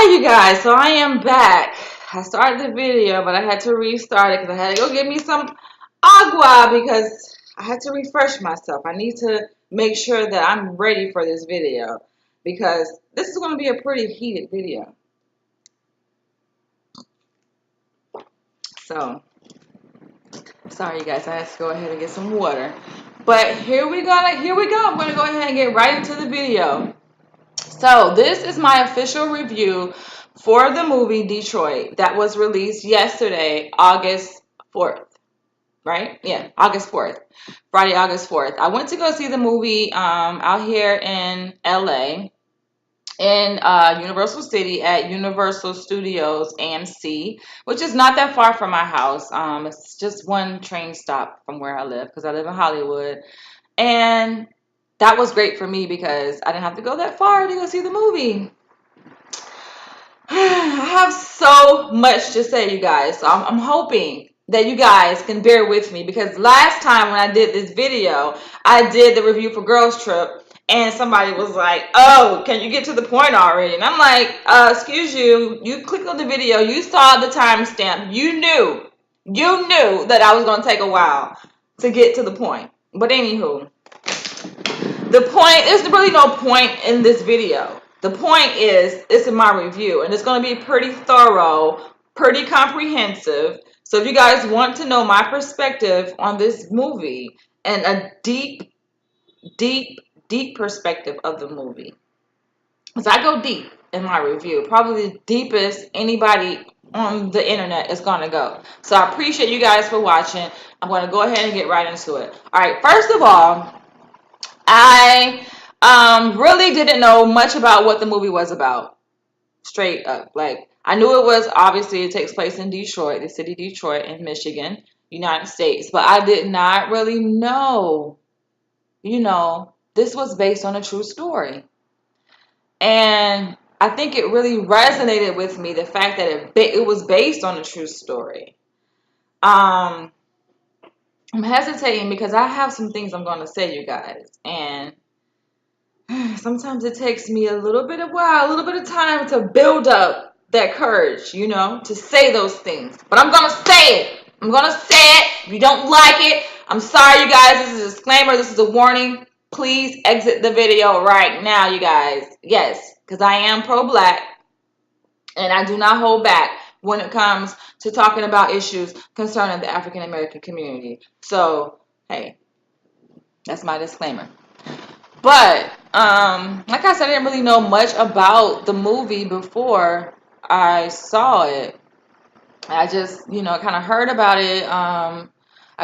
Hi, you guys. So I am back. I started the video, but I had to restart it because I had to go get me some agua because I had to refresh myself. I need to make sure that I'm ready for this video because this is going to be a pretty heated video. So, sorry, you guys. I had to go ahead and get some water. But here we go. I'm going to go ahead and get right into the video. So this is my official review for the movie Detroit that was released yesterday, August 4th, right? Yeah, August 4th, Friday, August 4th. I went to go see the movie out here in LA in Universal City at Universal Studios AMC, which is not that far from my house. It's just one train stop from where I live because I live in Hollywood. And that was great for me because I didn't have to go that far to go see the movie. I have so much to say, you guys. So I'm hoping that you guys can bear with me because last time when I did this video, I did the review for Girls Trip and somebody was like, oh, can you get to the point already? And I'm like, excuse you, you clicked on the video, you saw the timestamp, you knew that I was going to take a while to get to the point. But anywho, there's really no point in this video. The point is, it's in my review, and it's going to be pretty thorough, pretty comprehensive. So if you guys want to know my perspective on this movie and a deep, deep, deep perspective of the movie, because I go deep in my review, probably the deepest anybody on the internet is going to go. So I appreciate you guys for watching. I'm going to go ahead and get right into it. All right, first of all, I really didn't know much about what the movie was about. Straight up. Like, I knew it takes place in Detroit, the city Detroit in Michigan, United States. But I did not really know, this was based on a true story. And I think it really resonated with me, the fact that it was based on a true story. I'm hesitating because I have some things I'm going to say, you guys. And sometimes it takes me a little bit of time to build up that courage, to say those things. But I'm going to say it. I'm going to say it. If you don't like it, I'm sorry, you guys. This is a disclaimer. This is a warning. Please exit the video right now, you guys. Yes, because I am pro-black and I do not hold back when it comes to talking about issues concerning the African American community. So, hey, that's my disclaimer. But, like I said, I didn't really know much about the movie before I saw it. I just, kind of heard about it. I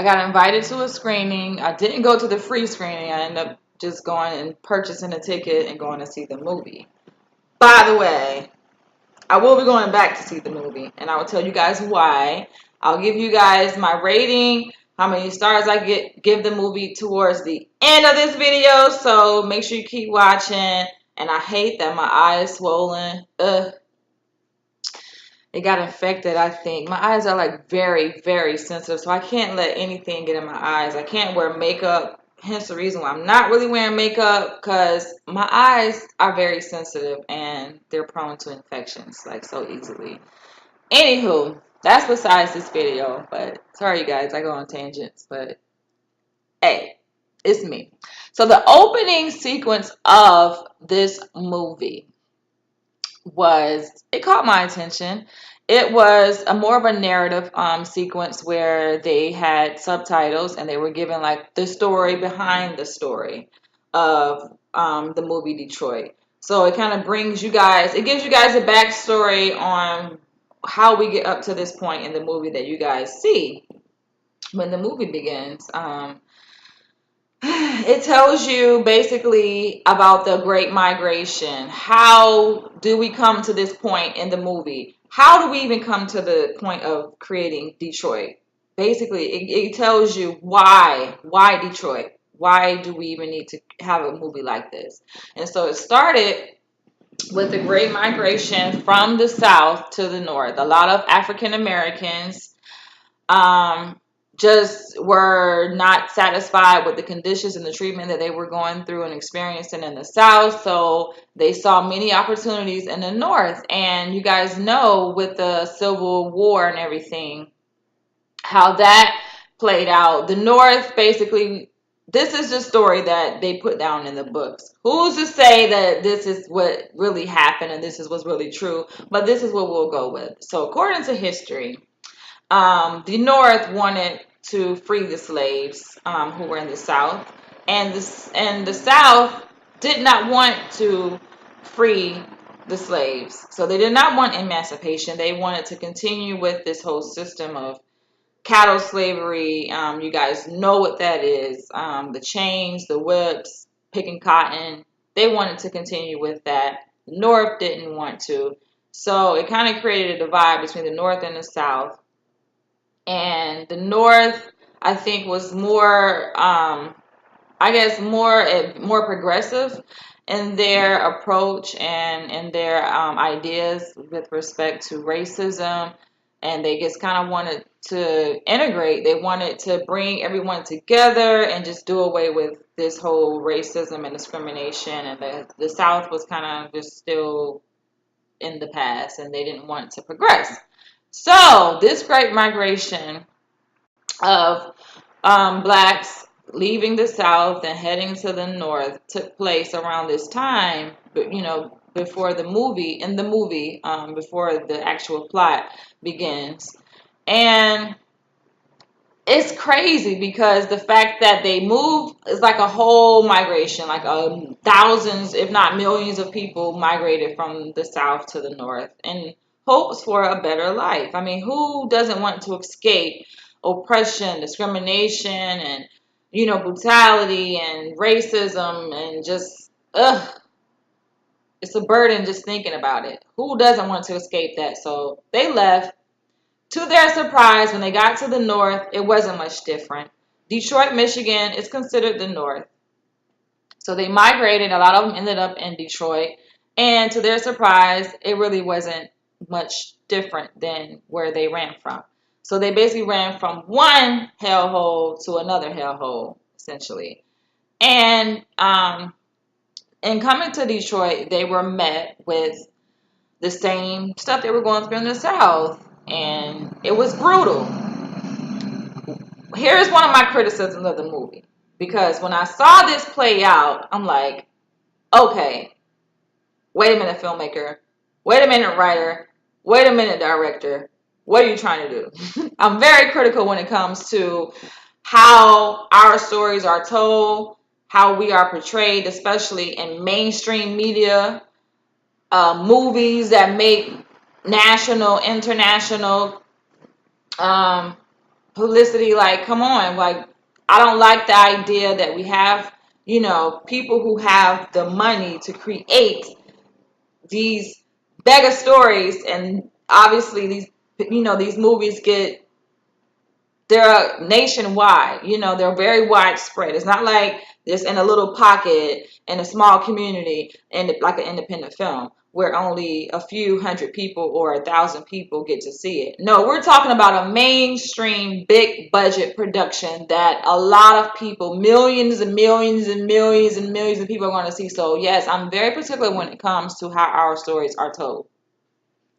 got invited to a screening. I didn't go to the free screening. I ended up just going and purchasing a ticket and going to see the movie. By the way, I will be going back to see the movie, and I will tell you guys why. I'll give you guys my rating, how many stars I give the movie towards the end of this video, so make sure you keep watching. And I hate that my eye is swollen. Ugh. It got infected, I think. My eyes are like very, very sensitive, so I can't let anything get in my eyes. I can't wear makeup. Hence the reason why I'm not really wearing makeup, because my eyes are very sensitive and they're prone to infections like so easily. Anywho, that's besides this video, but sorry you guys, I go on tangents, but hey, it's me. So the opening sequence of this movie it caught my attention. It was a more of a narrative sequence where they had subtitles and they were given like the story behind the story of the movie Detroit. So it kind of gives you guys a backstory on how we get up to this point in the movie that you guys see when the movie begins. It tells you basically about the Great Migration. How do we come to this point in the movie? How do we even come to the point of creating Detroit? Basically, it tells you why Detroit? Why do we even need to have a movie like this? And so it started with the Great Migration from the South to the North. A lot of African Americans just were not satisfied with the conditions and the treatment that they were going through and experiencing in the South. So they saw many opportunities in the North. And you guys know with the Civil War and everything, how that played out. The North basically, this is the story that they put down in the books. Who's to say that this is what really happened and this is what's really true? But this is what we'll go with. So according to history, the North wanted to free the slaves who were in the South, and the South did not want to free the slaves. So they did not want emancipation. They wanted to continue with this whole system of cattle slavery. You guys know what that is. The chains, the whips, picking cotton. They wanted to continue with that. The North didn't want to. So it kind of created a divide between the North and the South. And the North, I think, was more, I guess, more progressive in their approach and in their ideas with respect to racism. And they just kind of wanted to integrate. They wanted to bring everyone together and just do away with this whole racism and discrimination. And the South was kind of just still in the past, and they didn't want to progress. So this great migration of blacks leaving the South and heading to the North took place around this time, but before the movie, before the actual plot begins. And it's crazy because the fact that they moved is like a whole migration, like thousands, if not millions of people migrated from the South to the North in hopes for a better life. I mean, who doesn't want to escape oppression, discrimination, and, brutality and racism and just, it's a burden just thinking about it. Who doesn't want to escape that? So they left. To their surprise, when they got to the North, it wasn't much different. Detroit, Michigan is considered the North. So they migrated. A lot of them ended up in Detroit. And to their surprise, it really wasn't much different than where they ran from. So they basically ran from one hellhole to another hellhole, essentially. And in coming to Detroit, they were met with the same stuff they were going through in the South. And it was brutal. Here's one of my criticisms of the movie. Because when I saw this play out, I'm like, okay, wait a minute, filmmaker. Wait a minute, writer. Wait a minute, director. What are you trying to do? I'm very critical when it comes to how our stories are told, how we are portrayed, especially in mainstream media, movies that make national, international publicity. Like, come on. Like, I don't like the idea that we have, people who have the money to create these mega stories, and obviously these movies they're nationwide. They're very widespread. It's not like it's in a little pocket in a small community and like an independent film where only a few hundred people or 1,000 people get to see it. No, we're talking about a mainstream big budget production that a lot of people, millions and millions and millions and millions of people are going to see. So yes, I'm very particular when it comes to how our stories are told.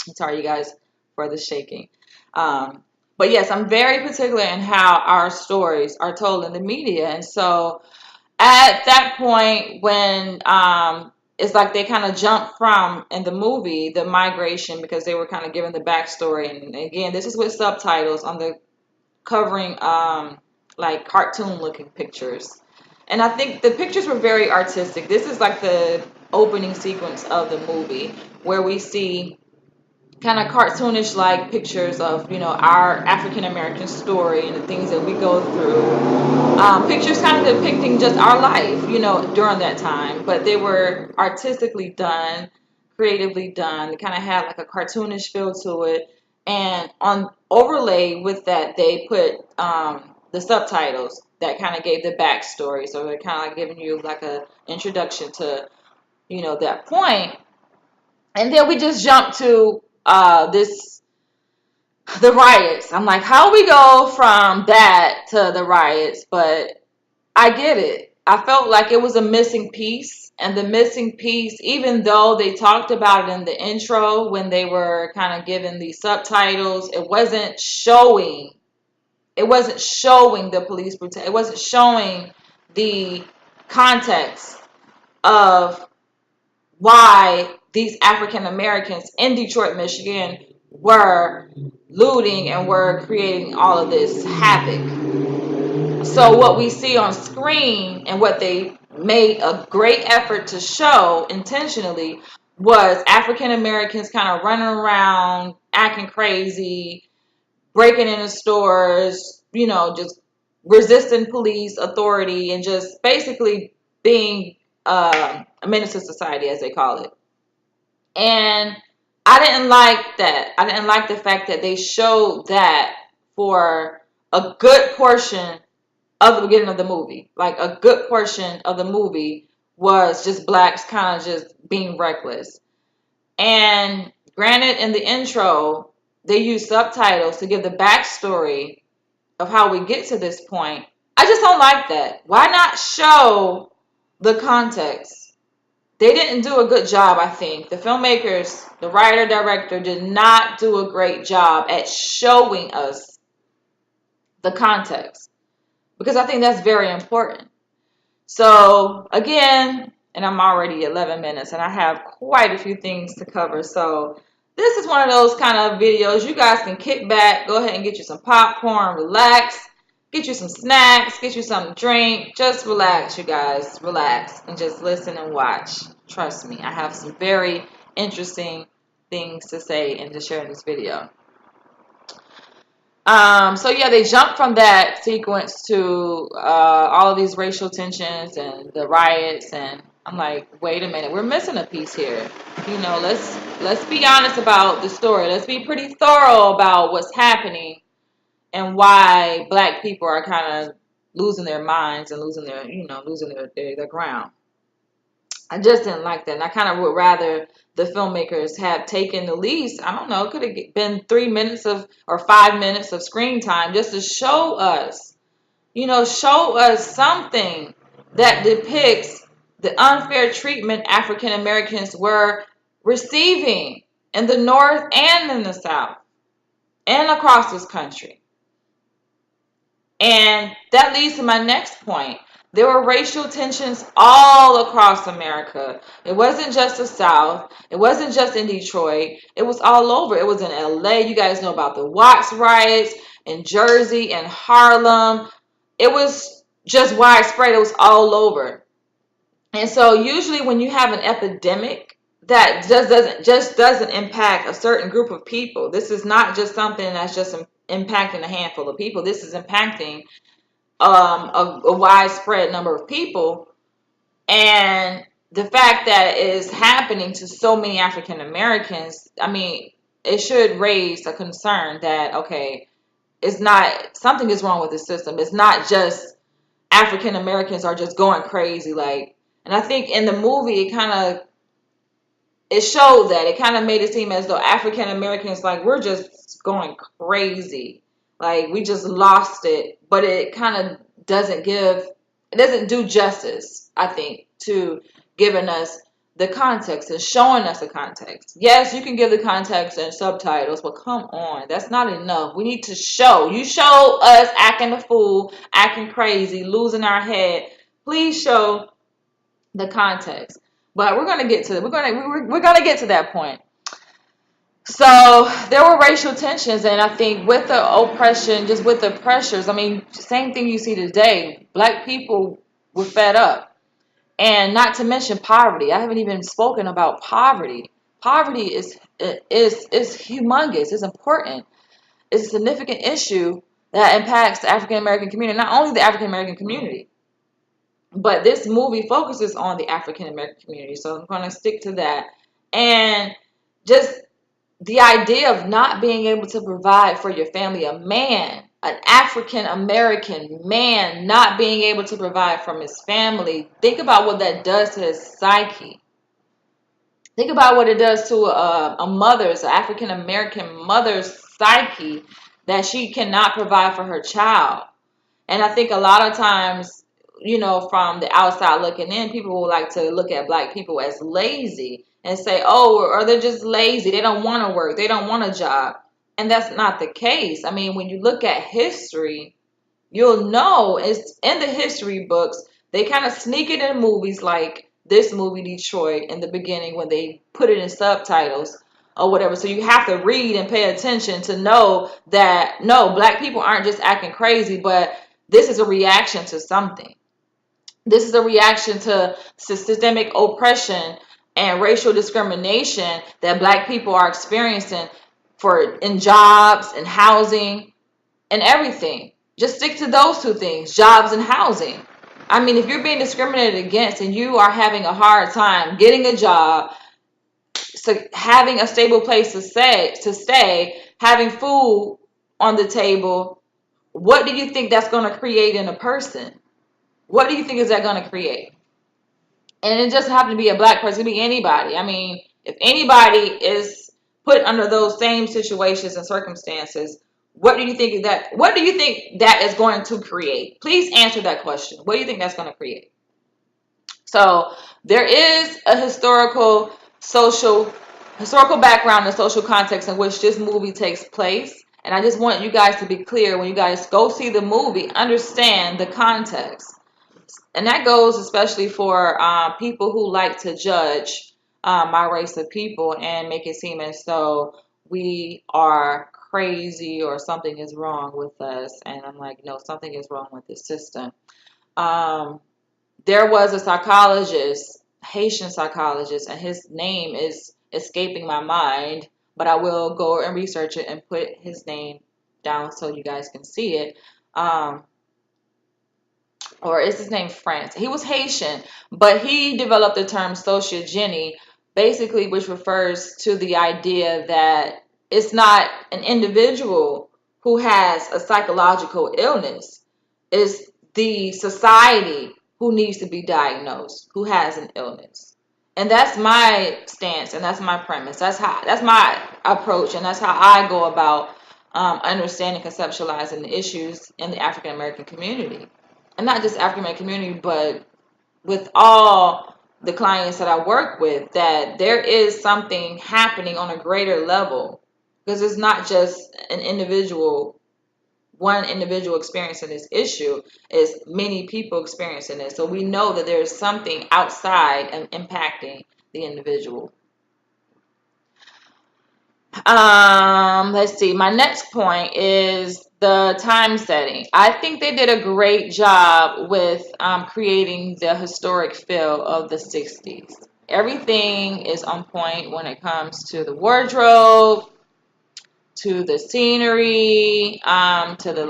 I'm sorry, you guys, for the shaking. But yes, I'm very particular in how our stories are told in the media. And so at that point, when it's like they kind of jumped from, in the movie, the migration, because they were kind of given the backstory. And again, this is with subtitles on the covering, like cartoon looking pictures. And I think the pictures were very artistic. This is like the opening sequence of the movie where we see kind of cartoonish like pictures of our African American story and the things that we go through. Pictures kind of depicting just our life during that time, but they were artistically done, creatively done. They kind of had like a cartoonish feel to it, and on overlay with that they put the subtitles that kind of gave the backstory. So they're kind of like giving you like a introduction to that point. And then we just jump to this the riots. I'm like, how we go from that to the riots? But I get it. I felt like it was a missing piece. And the missing piece, even though they talked about it in the intro when they were kind of giving the subtitles, it wasn't showing. It wasn't showing the police brutality. It wasn't showing the context of why these African Americans in Detroit, Michigan were looting and were creating all of this havoc. So what we see on screen and what they made a great effort to show intentionally was African Americans kind of running around acting crazy, breaking into stores, just resisting police authority and just basically being a menace to society, as they call it. And I didn't like that. I didn't like the fact that they showed that for a good portion of the beginning of the movie. Like a good portion of the movie was just blacks kind of just being reckless. And granted, in the intro, they use subtitles to give the backstory of how we get to this point. I just don't like that. Why not show the context? They didn't do a good job, I think. The filmmakers, the writer, director did not do a great job at showing us the context because I think that's very important. So, again, and I'm already 11 minutes and I have quite a few things to cover. So, this is one of those kind of videos you guys can kick back, go ahead and get you some popcorn, relax, get you some snacks, get you something to drink. Just relax, you guys. Relax and just listen and watch. Trust me, I have some very interesting things to say and to share in this video. So yeah, they jump from that sequence to all of these racial tensions and the riots, and I'm like, wait a minute, we're missing a piece here. Let's be honest about the story. Let's be pretty thorough about what's happening and why black people are kind of losing their minds and losing their ground. I just didn't like that. And I kind of would rather the filmmakers have taken the least, I don't know, it could have been 3 minutes or 5 minutes of screen time just to show us, show us something that depicts the unfair treatment African Americans were receiving in the North and in the South and across this country. And that leads to my next point. There were racial tensions all across America. It wasn't just the South. It wasn't just in Detroit. It was all over. It was in LA. You guys know about the Watts riots in Jersey and Harlem. It was just widespread. It was all over. And so usually when you have an epidemic that doesn't impact a certain group of people. This is not just something that's just impacting a handful of people. This is impacting a widespread number of people, and the fact that it is happening to so many African Americans, I mean, it should raise a concern that okay, it's not something is wrong with the system. It's not just African Americans are just going crazy, and I think in the movie it showed that. It kind of made it seem as though African Americans we're just going crazy. We just lost it, but it kind of doesn't do justice, I think, to giving us the context and showing us the context. Yes, you can give the context and subtitles, but come on, that's not enough. We need to show. You show us acting a fool, acting crazy, losing our head. Please show the context. But we're gonna get to that point. So there were racial tensions, and I think with the oppression, just with the pressures, I mean, same thing you see today. Black people were fed up, and not to mention poverty. I haven't even spoken about poverty. Poverty is humongous. It's important. It's a significant issue that impacts the African American community. Not only the African American community, but this movie focuses on the African American community. So I'm going to stick to that, and just the idea of not being able to provide for your family, an African American man not being able to provide from his family, think about what that does to his psyche. Think about what it does to an African American mother's psyche that she cannot provide for her child. And I think a lot of times, from the outside looking in, people will like to look at black people as lazy and say, oh, or they're just lazy. They don't want to work. They don't want a job. And that's not the case. I mean, when you look at history, you'll know it's in the history books. They kind of sneak it in movies like this movie, Detroit, in the beginning when they put it in subtitles or whatever. So you have to read and pay attention to know that, no, black people aren't just acting crazy, but this is a reaction to something. This is a reaction to systemic oppression and racial discrimination that black people are experiencing in jobs and housing and everything. Just stick to those two things, jobs and housing. I mean, if you're being discriminated against and you are having a hard time getting a job, so having a stable place to stay, having food on the table, what do you think that's going to create in a person? What do you think is that going to create? And it doesn't have to be a black person, it can be anybody. I mean, if anybody is put under those same situations and circumstances, what do you think that is going to create? Please answer that question. What do you think that's going to create? So there is a historical background and social context in which this movie takes place. And I just want you guys to be clear when you guys go see the movie, understand the context. And that goes especially for people who like to judge my race of people and make it seem as though we are crazy or something is wrong with us. And I'm like, no, something is wrong with this system. Um, there was a psychologist, Haitian psychologist, and his name is escaping my mind, but I will go and research it and put his name down so you guys can see it. Um, or is his name France? He was Haitian, but he developed the term sociogeny, basically, which refers to the idea that it's not an individual who has a psychological illness. It's the society who needs to be diagnosed, who has an illness. And that's my stance and that's my premise. That's my approach and that's how I go about understanding, conceptualizing the issues in the African American community. And not just African American community, but with all the clients that I work with, that there is something happening on a greater level. Because it's not just one individual experiencing this issue, it's many people experiencing it. So we know that there's something outside and impacting the individual. Let's see. My next point is the time setting. I think they did a great job with creating the historic feel of the 60s. Everything is on point when it comes to the wardrobe, to the scenery, to the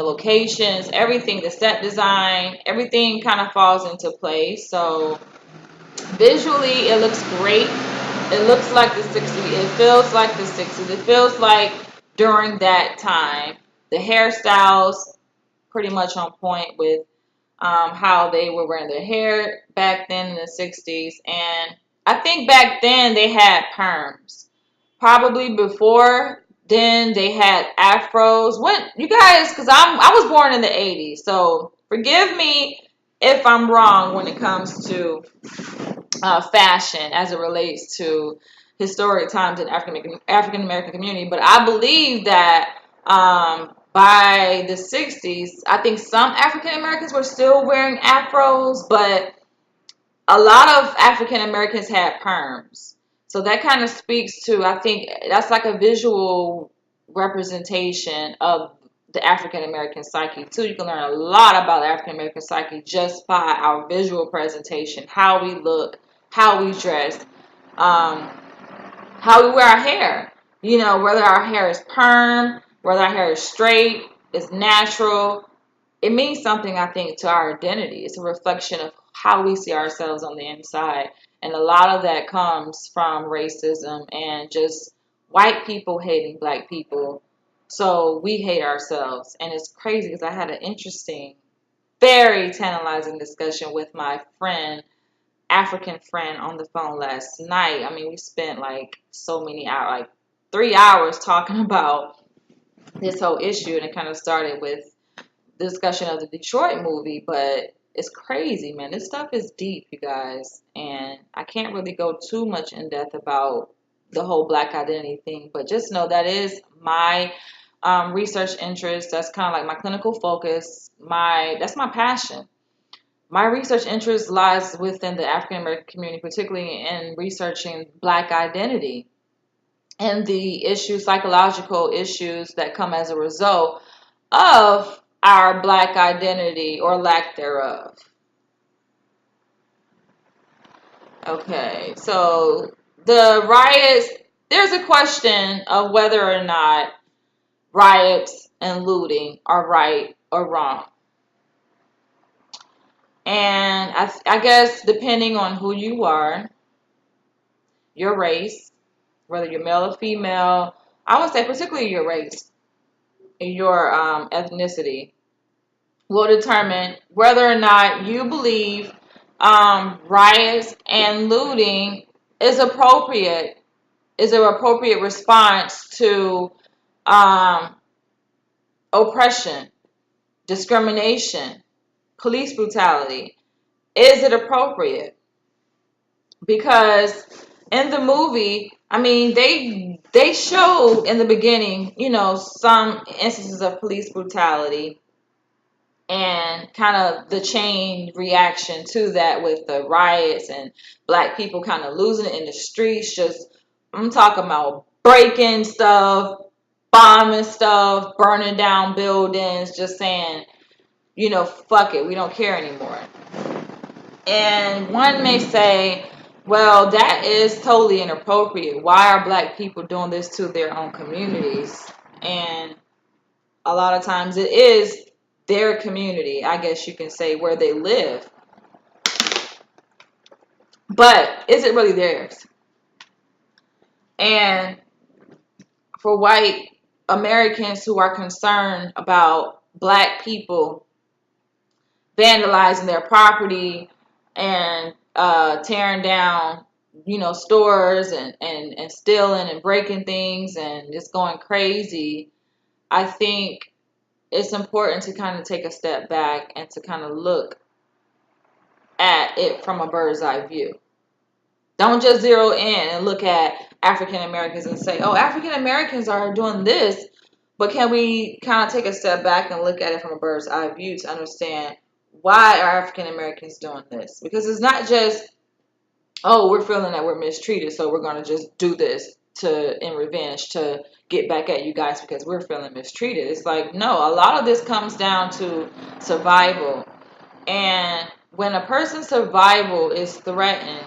locations, everything, the set design, everything kind of falls into place. So visually, it looks great. It looks like the 60s. It feels like the 60s. It feels like during that time. The hairstyles pretty much on point with how they were wearing their hair back then in the 60s. And I think back then they had perms. Probably before then they had afros. What you guys? Because I was born in the 80s, so forgive me if I'm wrong when it comes to fashion as it relates to historic times in African American community. But I believe that by the 60s, I think some African Americans were still wearing afros, but a lot of African Americans had perms. So that kind of speaks to, I think that's like a visual representation of the African American psyche too. You can learn a lot about the African American psyche just by our visual presentation, how we look, how we dress, um, how we wear our hair. Whether our hair is perm, whether our hair is straight, is natural. It means something, I think, to our identity. It's a reflection of how we see ourselves on the inside. And a lot of that comes from racism and just white people hating black people. So we hate ourselves. And it's crazy because I had an interesting, very tantalizing discussion with my African friend on the phone last night. I mean, we spent like so many hours, like 3 hours talking about this whole issue, and it kind of started with the discussion of the Detroit movie, but it's crazy, man. This stuff is deep, you guys, and I can't really go too much in depth about the whole black identity thing, but just know that is my research interest. That's kind of like my clinical focus. That's my passion. My research interest lies within the African American community, particularly in researching black identity and the issues, psychological issues that come as a result of our black identity or lack thereof. Okay, so the riots, there's a question of whether or not riots and looting are right or wrong. And I guess depending on who you are, your race, whether you're male or female, I would say particularly your race, your ethnicity, will determine whether or not you believe riots and looting is an appropriate response to um, oppression, discrimination, police brutality. Is it appropriate? Because in the movie, I mean, they show in the beginning, some instances of police brutality and kind of the chain reaction to that with the riots and black people kind of losing it in the streets. Just, I'm talking about breaking stuff, bombing stuff, burning down buildings, just saying, fuck it, we don't care anymore. And one may say, well, that is totally inappropriate. Why are black people doing this to their own communities? And a lot of times it is their community, I guess you can say, where they live. But is it really theirs? And for white Americans who are concerned about black people vandalizing their property and tearing down, stores and stealing and breaking things and just going crazy, I think it's important to kind of take a step back and to kind of look at it from a bird's eye view. Don't just zero in and look at African Americans and say, oh, African Americans are doing this. But can we kind of take a step back and look at it from a bird's eye view to understand why are African Americans doing this? Because it's not just, oh, we're feeling that we're mistreated, so we're going to just do this in revenge to get back at you guys because we're feeling mistreated. It's like, no, a lot of this comes down to survival. And when a person's survival is threatened,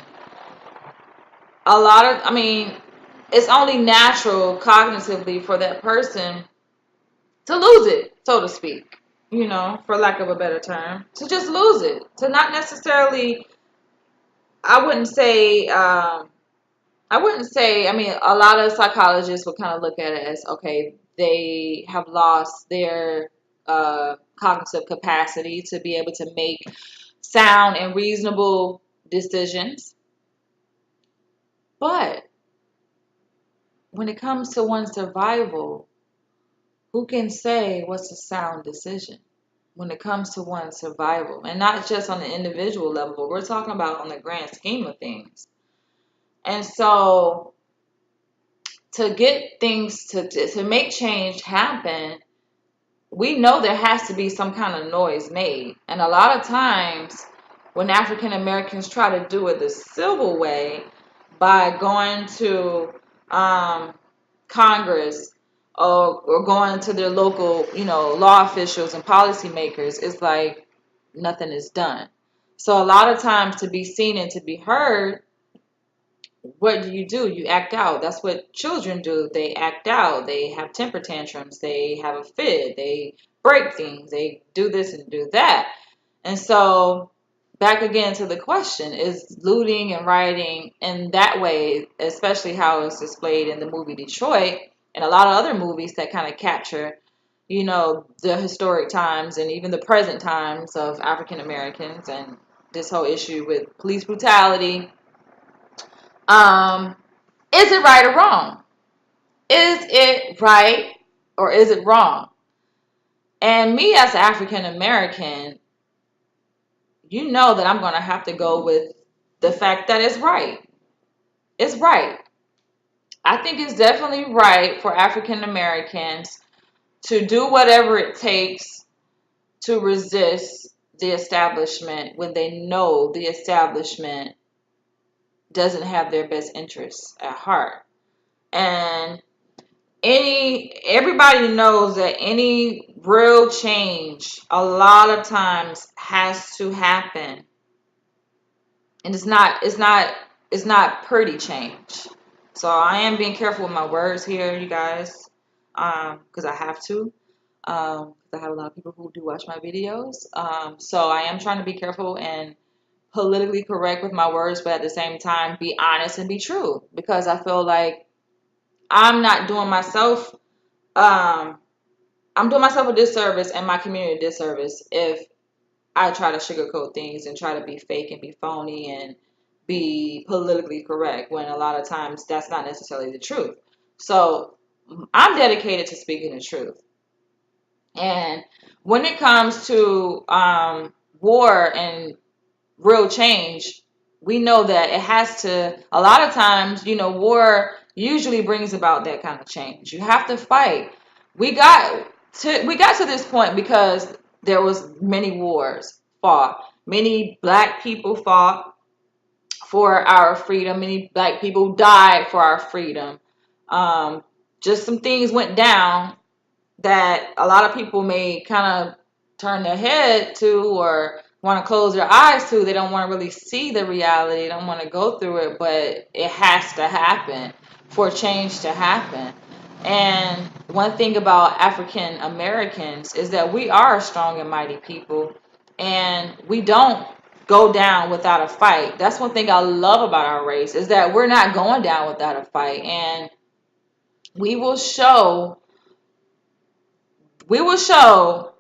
it's only natural cognitively for that person to lose it, so to speak, for lack of a better term, to just lose it, to not necessarily, I wouldn't say, a lot of psychologists would kind of look at it as, okay, they have lost their cognitive capacity to be able to make sound and reasonable decisions. But when it comes to one's survival, who can say what's a sound decision when it comes to one's survival? And not just on the individual level, but we're talking about on the grand scheme of things. And so to get things to make change happen, we know there has to be some kind of noise made. And a lot of times when African Americans try to do it the civil way by going to Congress or going to their local, law officials and policymakers, it's like nothing is done. So a lot of times to be seen and to be heard, what do? You act out. That's what children do. They act out. They have temper tantrums. They have a fit. They break things. They do this and do that. And so back again to the question, is looting and rioting in that way, especially how it's displayed in the movie Detroit and a lot of other movies that kind of capture, the historic times and even the present times of African Americans and this whole issue with police brutality. Is it right or wrong? Is it right or is it wrong? And me as an African American, you know that I'm going to have to go with the fact that it's right. It's right. I think it's definitely right for African Americans to do whatever it takes to resist the establishment when they know the establishment doesn't have their best interests at heart. And everybody knows that any real change a lot of times has to happen, and it's not pretty change. So I am being careful with my words here, you guys, because I have to. I have a lot of people who do watch my videos, so I am trying to be careful and politically correct with my words, but at the same time be honest and be true, because I feel like I'm not doing myself um I'm doing myself a disservice and my community a disservice if I try to sugarcoat things and try to be fake and be phony and be politically correct when a lot of times that's not necessarily the truth. So I'm dedicated to speaking the truth. And when it comes to war and real change, we know that it has to, a lot of times, war usually brings about that kind of change. You have to fight. We got to this point because there was many wars fought. Many black people fought for our freedom. Many black people died for our freedom. Um, just some things went down that a lot of people may kind of turn their head to or want to close their eyes to. They don't want to really see the reality. They don't want to go through it, but it has to happen for change to happen. And one thing about African Americans is that we are a strong and mighty people, and we don't go down without a fight. That's one thing I love about our race, is that we're not going down without a fight. And we will show we will show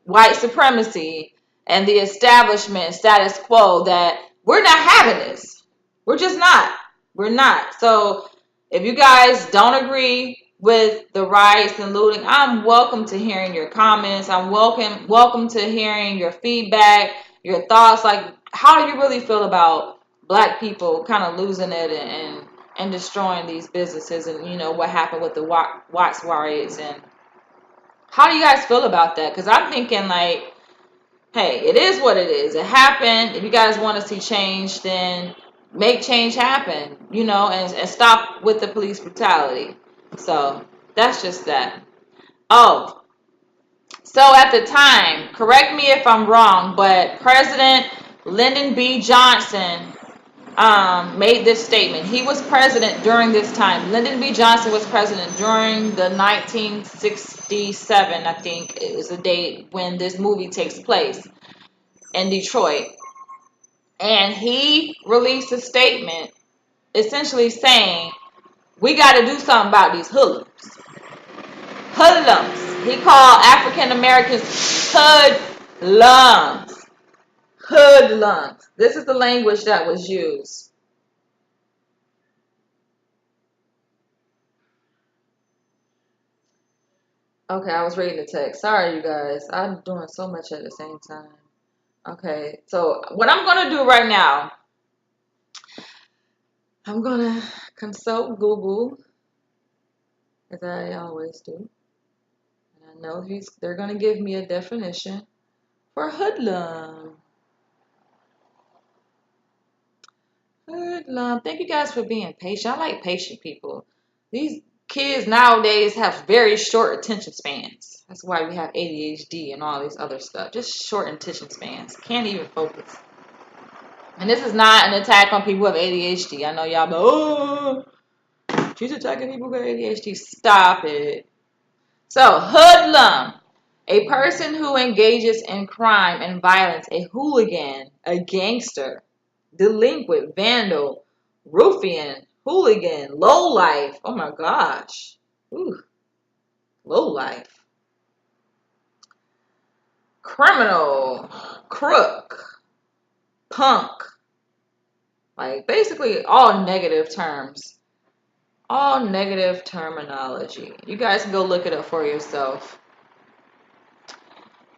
white supremacy and the establishment status quo that we're not having this. We're just not. We're not. So if you guys don't agree with the riots and looting, I'm welcome to hearing your comments. I'm welcome to hearing your feedback, your thoughts. Like, how do you really feel about black people kind of losing it and destroying these businesses, and what happened with the Watts riots, and how do you guys feel about that? Because I'm thinking, like, hey, it is what it is. It happened. If you guys want to see change, then make change happen, and stop with the police brutality. So that's just that. Oh, so at the time, correct me if I'm wrong, but President Lyndon B. Johnson made this statement. He was president during this time. Lyndon B. Johnson was president during the 1967, I think is the date when this movie takes place in Detroit. And he released a statement essentially saying, we got to do something about these hoodlums. Hoodlums. He called African Americans hoodlums. Hoodlums. This is the language that was used. Okay, I was reading the text. Sorry, you guys. I'm doing so much at the same time. Okay, so what I'm going to do right now, I'm going to consult Google, as I always do. And I know they're going to give me a definition for hoodlum. Hoodlum. Thank you guys for being patient. I like patient people. These kids nowadays have very short attention spans. That's why we have ADHD and all these other stuff. Just short attention spans. Can't even focus. And this is not an attack on people with ADHD. I know y'all, but she's attacking people with ADHD. Stop it. So, hoodlum. A person who engages in crime and violence, a hooligan, a gangster, delinquent, vandal, ruffian, hooligan, lowlife. Oh my gosh. Ooh, lowlife. Criminal, crook, punk. Like, basically all negative terms. All negative terminology. You guys can go look it up for yourself.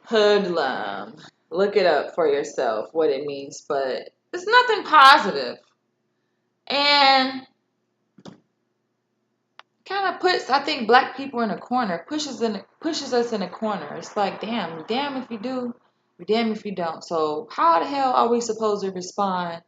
Hoodlum. Look it up for yourself what it means, but it's nothing positive. And kind of puts, I think, black people in a corner, pushes us in a corner. It's like, damn if you do, damn if you don't. So how the hell are we supposed to respond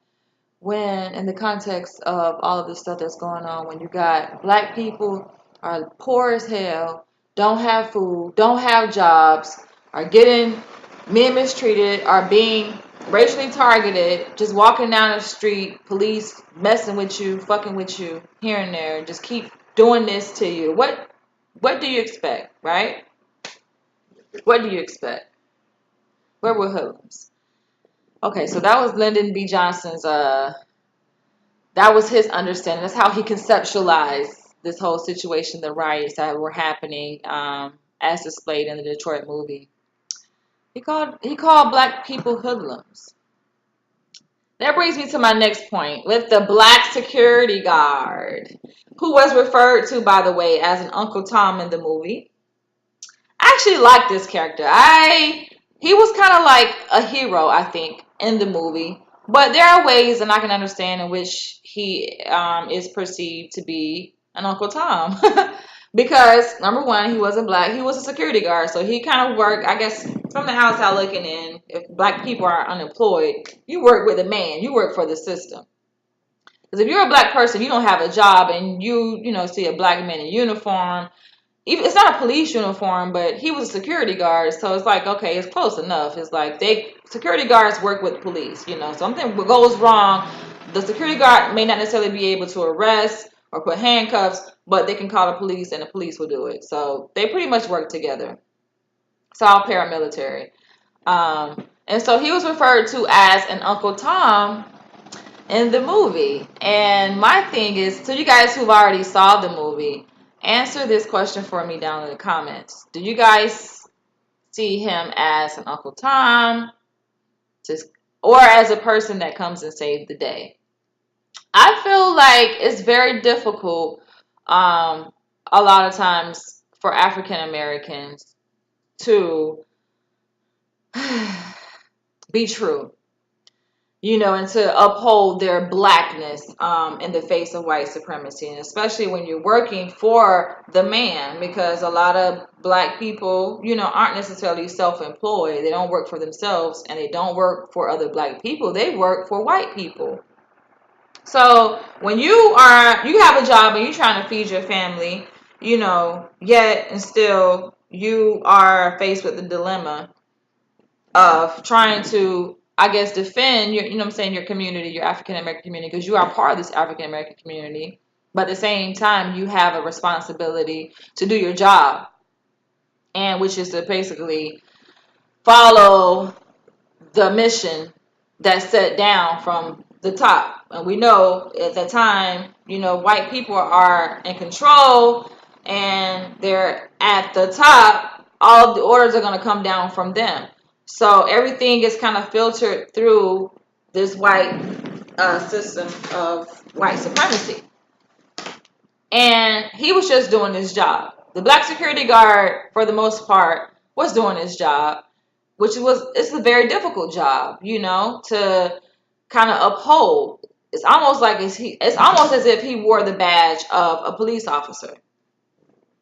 when, in the context of all of the stuff that's going on, when you got black people are poor as hell, don't have food, don't have jobs, are getting men mistreated, are being racially targeted, just walking down the street, police messing with you, fucking with you here and there, just keep doing this to you. What do you expect, right? What do you expect? Where were hoodlums? Okay, so that was Lyndon B. Johnson's that was his understanding. That's how he conceptualized this whole situation, the riots that were happening, as displayed in the Detroit movie. He called black people hoodlums. That brings me to my next point with the black security guard, who was referred to, by the way, as an Uncle Tom in the movie. I actually like this character. He was kind of like a hero, I think, in the movie. But there are ways, and I can understand, in which he is perceived to be an Uncle Tom. Because, number one, he wasn't black. He was a security guard. So he kind of worked, I guess, from the outside looking in. If black people are unemployed, you work with a man. You work for the system. Because if you're a black person, you don't have a job, and you see a black man in uniform, even it's not a police uniform, but he was a security guard, so it's like, okay, it's close enough. It's like security guards work with police, something goes wrong, the security guard may not necessarily be able to arrest or put handcuffs, but they can call the police and the police will do it. So they pretty much work together. It's all paramilitary. And so he was referred to as an Uncle Tom in the movie. And my thing is, so you guys who've already saw the movie, answer this question for me down in the comments. Do you guys see him as an Uncle Tom, or as a person that comes and saves the day? I feel like it's very difficult, a lot of times, for African Americans to be true, and to uphold their blackness in the face of white supremacy, and especially when you're working for the man, because a lot of black people, aren't necessarily self-employed. They don't work for themselves, and they don't work for other black people. They work for white people. So when you have a job and you're trying to feed your family, yet and still you are faced with the dilemma of trying to, I guess, defend your, your community, your African American community, because you are part of this African American community. But at the same time, you have a responsibility to do your job, and which is to basically follow the mission that's set down from the top. And we know at that time, white people are in control and they're at the top. All the orders are going to come down from them. So everything is kind of filtered through this white system of white supremacy. And he was just doing his job. The black security guard, for the most part, was doing his job, it's a very difficult job, to kind of uphold. It's almost as if he wore the badge of a police officer.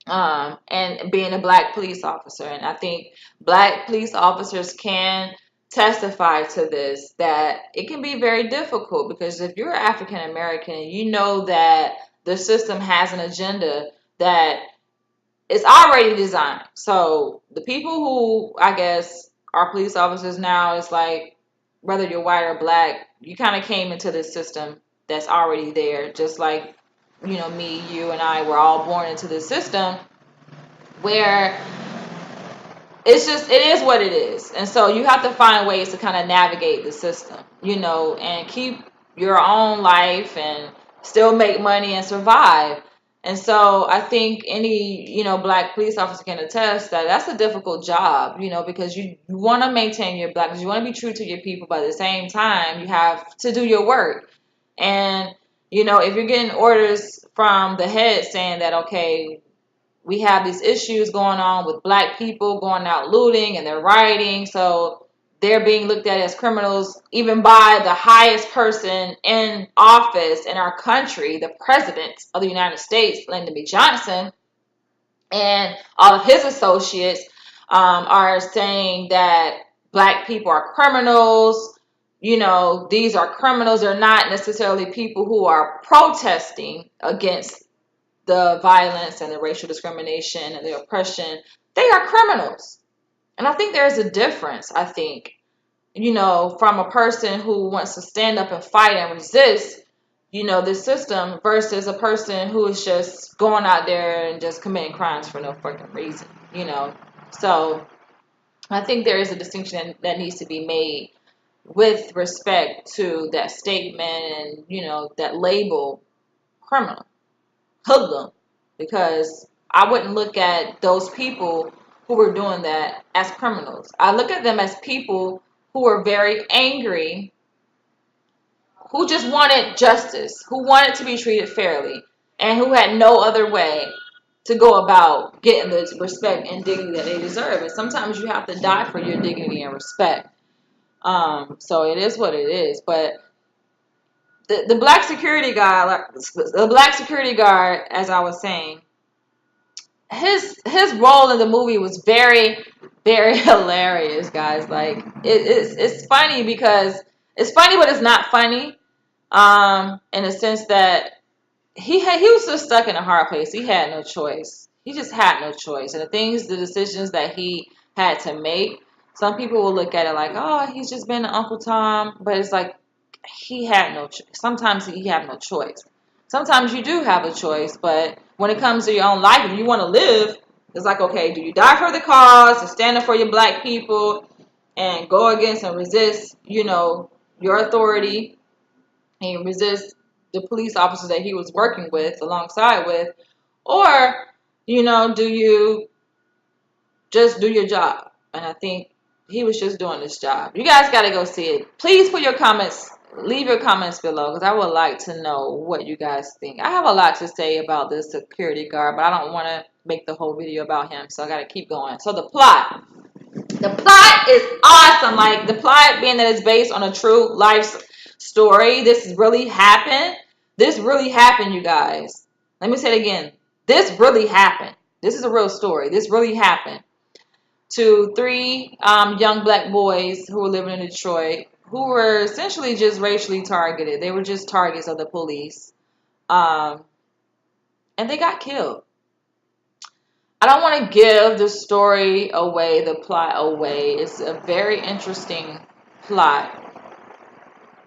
And being a black police officer. And I think black police officers can testify to this, that it can be very difficult, because if you're African American, you know that the system has an agenda that is already designed. So the people who, I guess, are police officers now, it's like, whether you're white or black, you kind of came into this system that's already there, just like me, you, and I were all born into this system where it is what it is. And so you have to find ways to kind of navigate the system, and keep your own life and still make money and survive. And so I think any, black police officer can attest that that's a difficult job, because you want to maintain your blackness, you want to be true to your people, but at the same time, you have to do your work. And If you're getting orders from the head saying that, okay, we have these issues going on with black people going out looting and they're rioting, so they're being looked at as criminals even by the highest person in office in our country, the president of the United States, Lyndon B. Johnson, and all of his associates are saying that black people are criminals. These are criminals. They're not necessarily people who are protesting against the violence and the racial discrimination and the oppression. They are criminals. And I think there's a difference, I think, from a person who wants to stand up and fight and resist, this system versus a person who is just going out there and just committing crimes for no fucking reason. So I think there is a distinction that needs to be made with respect to that statement and, that label criminal, hoodlum, because I wouldn't look at those people who were doing that as criminals. I look at them as people who were very angry, who just wanted justice, who wanted to be treated fairly, and who had no other way to go about getting the respect and dignity that they deserve. And sometimes you have to die for your dignity and respect. So it is what it is. But the black security guard, as I was saying, his role in the movie was very, very hilarious, guys. Like it's funny because it's funny, but it's not funny. In the sense that he was just stuck in a hard place. He had no choice. He just had no choice. And the decisions that he had to make, some people will look at it like, oh, he's just been an Uncle Tom. But it's like he had no choice. Sometimes he have no choice. Sometimes you do have a choice, but when it comes to your own life, if you want to live, it's like, okay, do you die for the cause and stand up for your black people and go against and resist, your authority and resist the police officers that he was working with, alongside with, or, do you just do your job? And I think he was just doing his job. You guys got to go see it. Please put your comments, leave your comments below, because I would like to know what you guys think. I have a lot to say about this security guard, but I don't want to make the whole video about him, so I got to keep going. So the plot is awesome. Like, the plot being that it's based on a true life story. This really happened. This really happened, you guys. Let me say it again. This really happened. This is a real story. This really happened to three young black boys who were living in Detroit, who were essentially just racially targeted. They were just targets of the police. And they got killed. I don't want to give the story away, the plot away. It's a very interesting plot.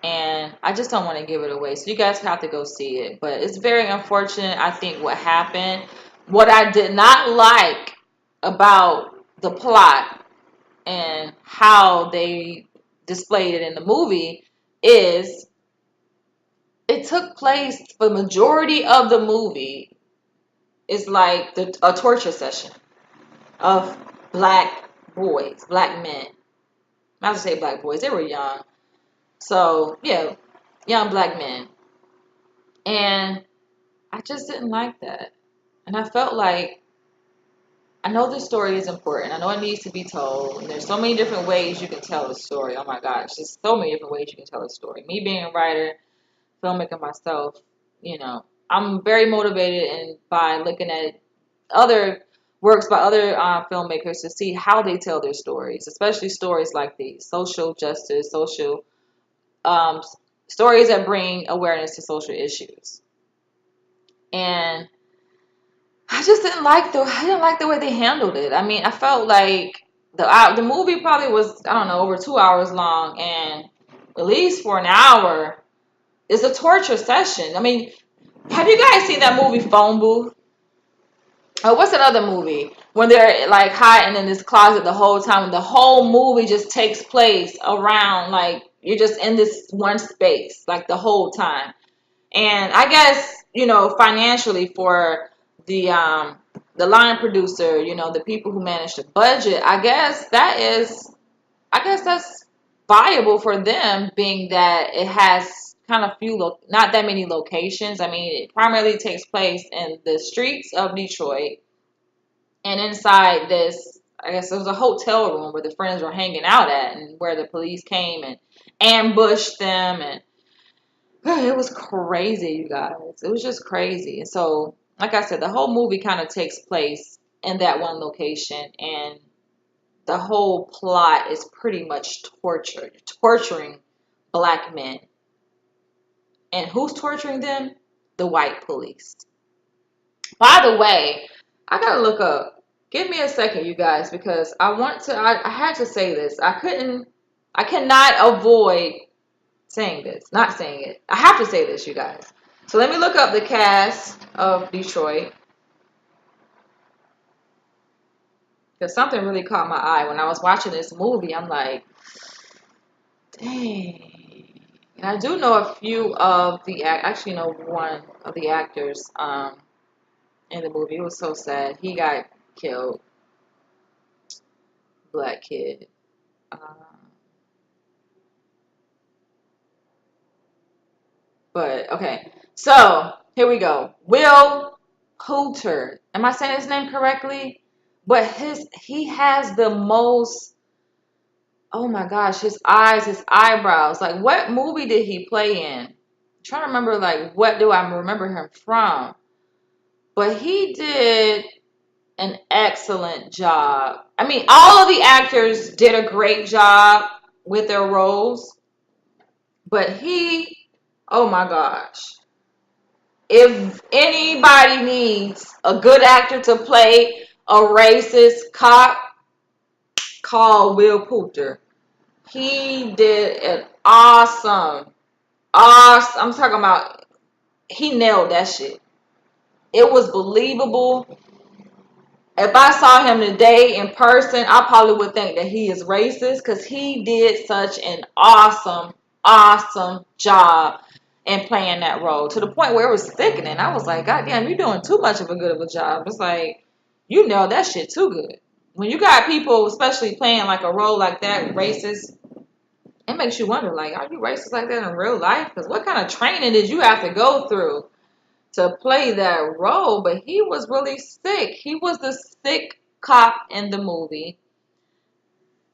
And I just don't want to give it away. So you guys have to go see it. But it's very unfortunate, I think, what happened. What I did not like about the plot and how they displayed it in the movie is it took place, for the majority of the movie, it's like a torture session of black boys, black men. Not to say black boys, they were young. So, yeah, young black men. And I just didn't like that. And I felt like, I know this story is important. I know it needs to be told. And there's so many different ways you can tell a story. Oh my gosh, there's so many different ways you can tell a story. Me being a writer, filmmaker myself, I'm very motivated and by looking at other works by other filmmakers to see how they tell their stories, especially stories like these, social justice, social stories that bring awareness to social issues. And I just didn't like the way they handled it. I mean, I felt like the movie probably was, I don't know, over 2 hours long, and at least for an hour is a torture session. I mean, have you guys seen that movie Phone Booth? Oh, what's that other movie when they're like hiding in this closet the whole time, and the whole movie just takes place around, like, you're just in this one space like the whole time. And I guess, financially for the line producer, the people who manage the budget, I guess that's viable for them, being that it has kind of not that many locations. I mean, it primarily takes place in the streets of Detroit, and inside this, I guess it was a hotel room where the friends were hanging out at, and where the police came and ambushed them, and it was crazy, you guys. It was just crazy. And so, like I said, the whole movie kind of takes place in that one location, and the whole plot is pretty much torturing black men. And who's torturing them? The white police. By the way, I gotta look up. Give me a second, you guys, because I had to say this. I cannot avoid saying this, not saying it. I have to say this, you guys. So let me look up the cast of Detroit, because something really caught my eye when I was watching this movie. I'm like, dang. And I do know a few of actually know one of the actors in the movie. It was so sad. He got killed. Black kid. But okay, so here we go. Will Poulter. Am I saying his name correctly? But he has the most. Oh my gosh, his eyes, his eyebrows. Like, what movie did he play in? I'm trying to remember, like, what do I remember him from? But he did an excellent job. I mean, all of the actors did a great job with their roles. But oh my gosh. If anybody needs a good actor to play a racist cop, call Will Poulter. He did an awesome, I'm talking about, he nailed that shit. It was believable. If I saw him today in person, I probably would think that he is racist, because he did such an awesome job in playing that role, to the point where it was sickening. I was like, God damn, you're doing too much of a good of a job. It's like, you nailed that shit too good. When you got people, especially playing like a role like that, racist, it makes you wonder, like, are you racist like that in real life? Because what kind of training did you have to go through to play that role? But he was really sick. He was the sick cop in the movie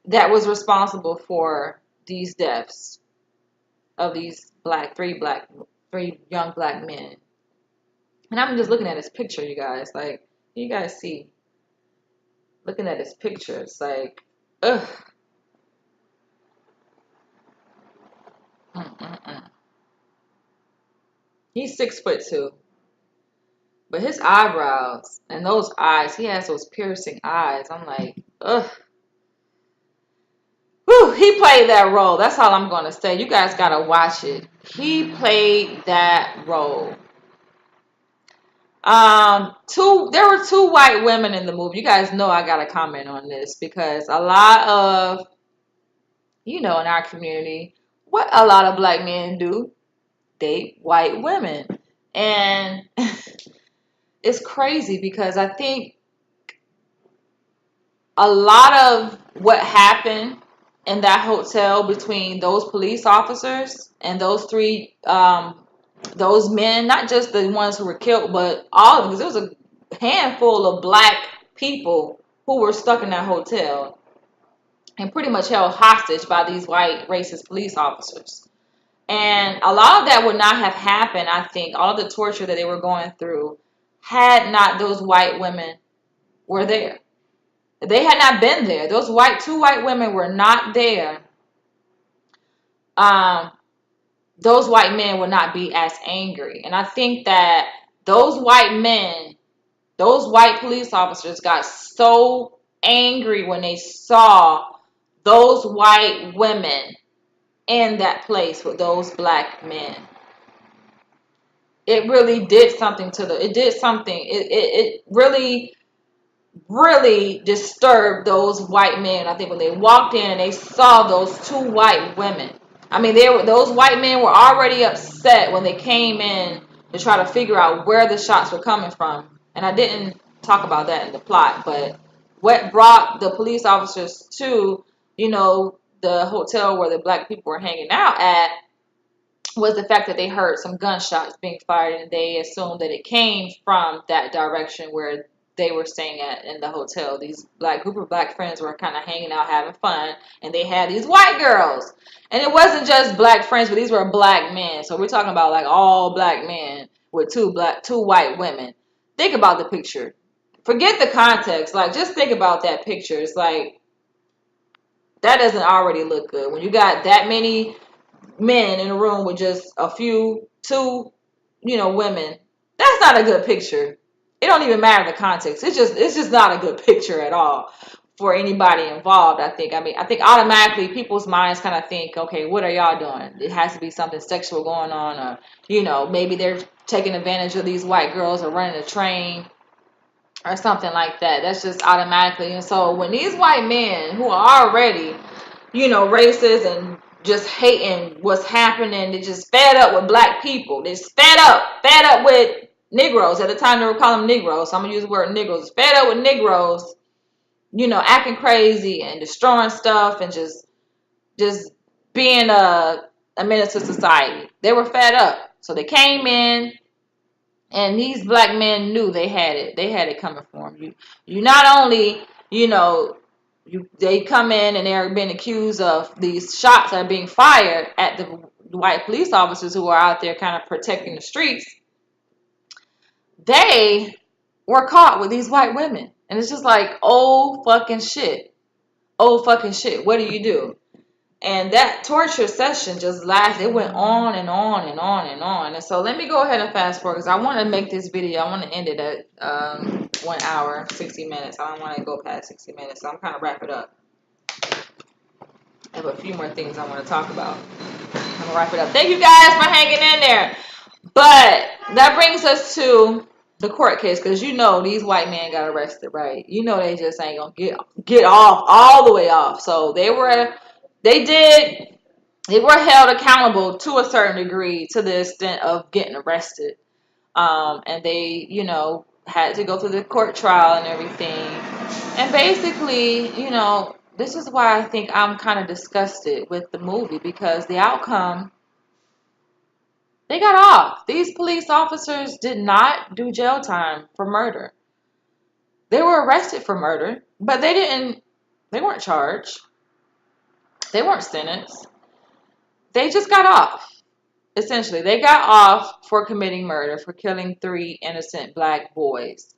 that was responsible for these deaths of these three young black men. And I'm just looking at his picture, you guys. Like, you guys see, looking at his picture, it's like, ugh. He's 6'2", but his eyebrows and those eyes, he has those piercing eyes. I'm like, ugh. Whew, he played that role. That's all I'm going to say. You guys got to watch it. He played that role. There were two white women in the movie. You guys know I got to comment on this, because a lot of, in our community, what a lot of black men do, date white women. And it's crazy, because I think a lot of what happened in that hotel between those police officers and those those men, not just the ones who were killed, but all of them, because there was a handful of black people who were stuck in that hotel and pretty much held hostage by these white racist police officers. And a lot of that would not have happened, I think, all of the torture that they were going through, had not those white women were there. If they had not been there, those two white women were not there, those white men would not be as angry. And I think that those white men, those white police officers got so angry when they saw those white women in that place with those black men. It really did something to it really disturbed those white men. I think when they walked in and they saw those two white women, I mean, those white men were already upset when they came in to try to figure out where the shots were coming from. And I didn't talk about that in the plot, but what brought the police officers to, the hotel where the black people were hanging out at, was the fact that they heard some gunshots being fired, and they assumed that it came from that direction where they were staying at in the hotel. These group of black friends were kind of hanging out, having fun, and they had these white girls. And it wasn't just black friends, but these were black men. So we're talking about like all black men with two white women. Think about the picture. Forget the context. Like, just think about that picture. It's like, that doesn't already look good when you got that many men in a room with just two, women. That's not a good picture. It don't even matter the context. It's just not a good picture at all for anybody involved. I think automatically people's minds kind of think, okay, what are y'all doing? It has to be something sexual going on, or maybe they're taking advantage of these white girls or running a train or something like that. That's just automatically. And so when these white men who are already racist and just hating what's happening, they just fed up with black people. They're fed up with Negroes. At the time they were calling them Negroes, so I'm gonna use the word Negroes. Fed up with Negroes, acting crazy and destroying stuff and just being a menace to society. They were fed up, so they came in. And these black men knew they had it. They had it coming for them. You not only, they come in and they're being accused of these shots that are being fired at the white police officers who are out there kind of protecting the streets. They were caught with these white women. And it's just like, oh fucking shit. Oh fucking shit. What do you do? And that torture session just lasted. It went on and on and on and on. And so let me go ahead and fast forward because I want to make this video. I want to end it at 1 hour, 60 minutes. I don't want to go past 60 minutes. So I'm kind of wrap it up. I have a few more things I want to talk about. I'm going to wrap it up. Thank you guys for hanging in there. But that brings us to the court case because these white men got arrested, right? They just ain't going to get off all the way off. So they were held accountable to a certain degree to the extent of getting arrested. And they, had to go through the court trial and everything. And basically, this is why I think I'm kind of disgusted with the movie because the outcome, they got off. These police officers did not do jail time for murder. They were arrested for murder, but they weren't charged. They weren't sentenced. They just got off. Essentially, they got off for committing murder, for killing 3 innocent black boys.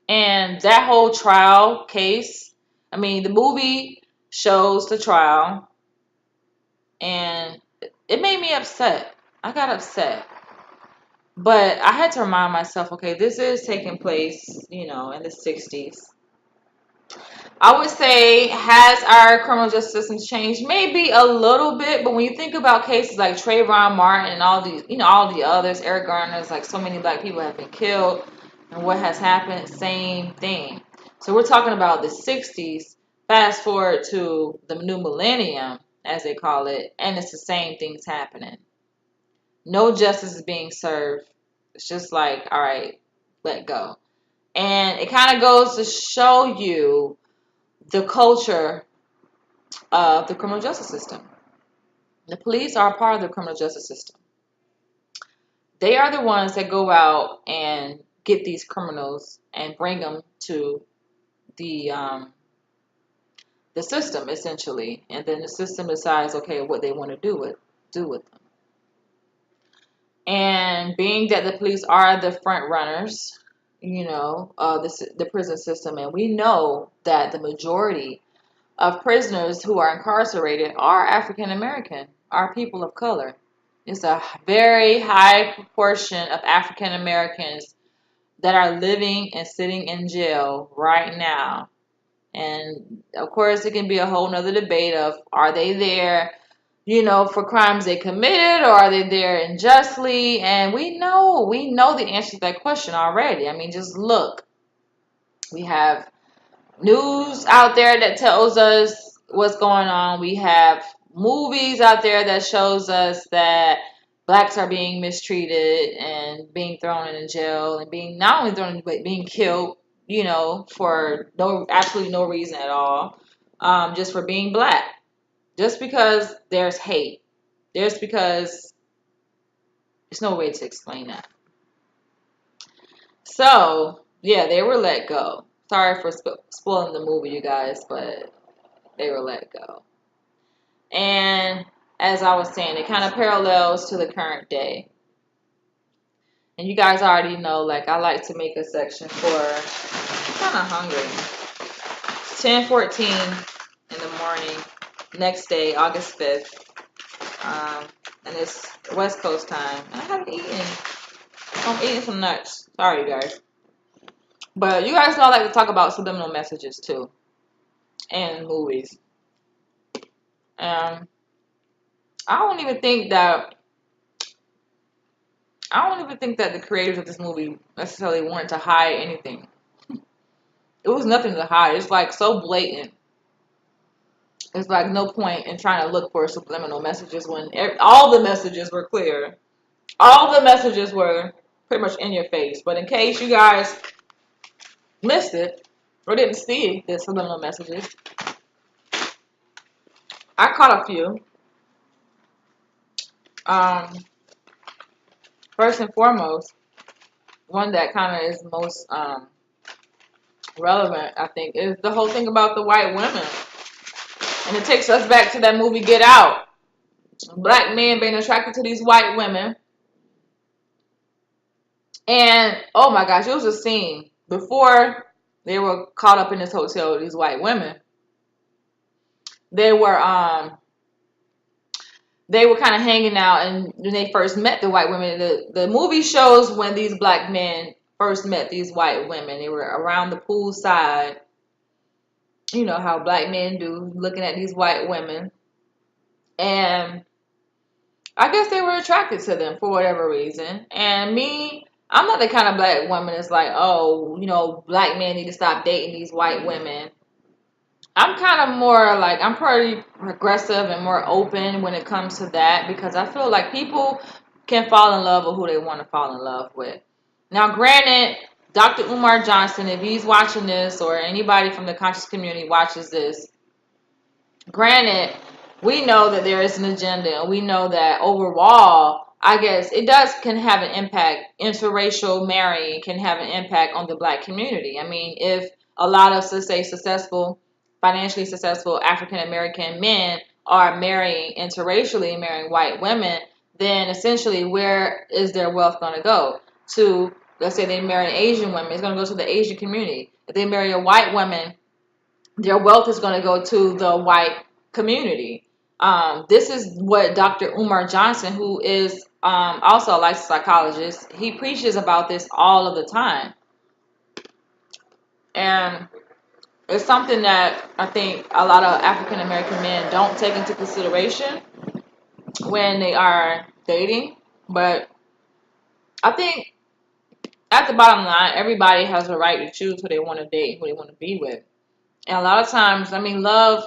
And that whole trial case, the movie shows the trial, and it made me upset. I got upset. But I had to remind myself, okay, this is taking place, in the 60s. I would say, has our criminal justice system changed? Maybe a little bit, but when you think about cases like Trayvon Martin and all these, all the others, Eric Garner's, like so many black people have been killed, and what has happened, same thing. So we're talking about the 60s, fast forward to the new millennium, as they call it, and it's the same things happening. No justice is being served. It's just like, all right, let go. And it kind of goes to show you the culture of the criminal justice system. The police are a part of the criminal justice system. They are the ones that go out and get these criminals and bring them to the system, essentially. And then the system decides, okay, what they want to do with them. And being that the police are the front runners, the prison system, and we know that the majority of prisoners who are incarcerated are African American, are people of color. It's a very high proportion of African Americans that are living and sitting in jail right now. And of course, it can be a whole nother debate of, are they there, for crimes they committed, or are they there unjustly? And we know the answer to that question already. Just look. We have news out there that tells us what's going on. We have movies out there that shows us that blacks are being mistreated and being thrown in jail and being not only thrown, but being killed, for absolutely no reason at all, just for being black. Just because there's hate. There's because there's no way to explain that. So, yeah, they were let go. Sorry for spoiling the movie, you guys, but they were let go. And as I was saying, it kind of parallels to the current day. And you guys already know, like, I like to make a section for, I'm kind of hungry. 10:14 in the morning, next day, August 5th. And it's West Coast time. I haven't eaten. I'm eating some nuts. Sorry, you guys. But you guys know I like to talk about subliminal messages too, and movies. Um, I don't even think that the creators of this movie necessarily wanted to hide anything. It was nothing to hide. It's like so blatant. It's like no point in trying to look for subliminal messages when all the messages were clear. All the messages were pretty much in your face. But in case you guys missed it or didn't see the subliminal messages, I caught a few. Um, First and foremost, one that kind of is most relevant, I think, is the whole thing about the white women. And it takes us back to that movie Get Out. Black men being attracted to these white women. And, oh my gosh, it was a scene. Before they were caught up in this hotel with these white women, they were kind of hanging out, and when they first met the white women, the movie shows when these black men first met these white women. They were around the pool side. You know how black men do, looking at these white women. And I guess they were attracted to them for whatever reason. And me, I'm not the kind of black woman that's like, oh, black men need to stop dating these white women. I'm kind of more like, I'm pretty progressive and more open when it comes to that, because I feel like people can fall in love with who they want to fall in love with. Now, granted, Dr. Umar Johnson, if he's watching this, or anybody from the conscious community watches this, granted, we know that there is an agenda, and we know that overall, I guess it can have an impact. Interracial marrying can have an impact on the black community. I mean, if a lot of, let's say, financially successful African American men are marrying interracially, marrying white women, then essentially where is their wealth going to go? To, let's say they marry Asian women, it's going to go to the Asian community. If they marry a white woman, their wealth is going to go to the white community. This is what Dr. Umar Johnson, who is also a licensed psychologist, he preaches about this all of the time. And it's something that I think a lot of African American men don't take into consideration when they are dating. But I think at the bottom line, everybody has a right to choose who they want to date, who they want to be with. And a lot of times, I think love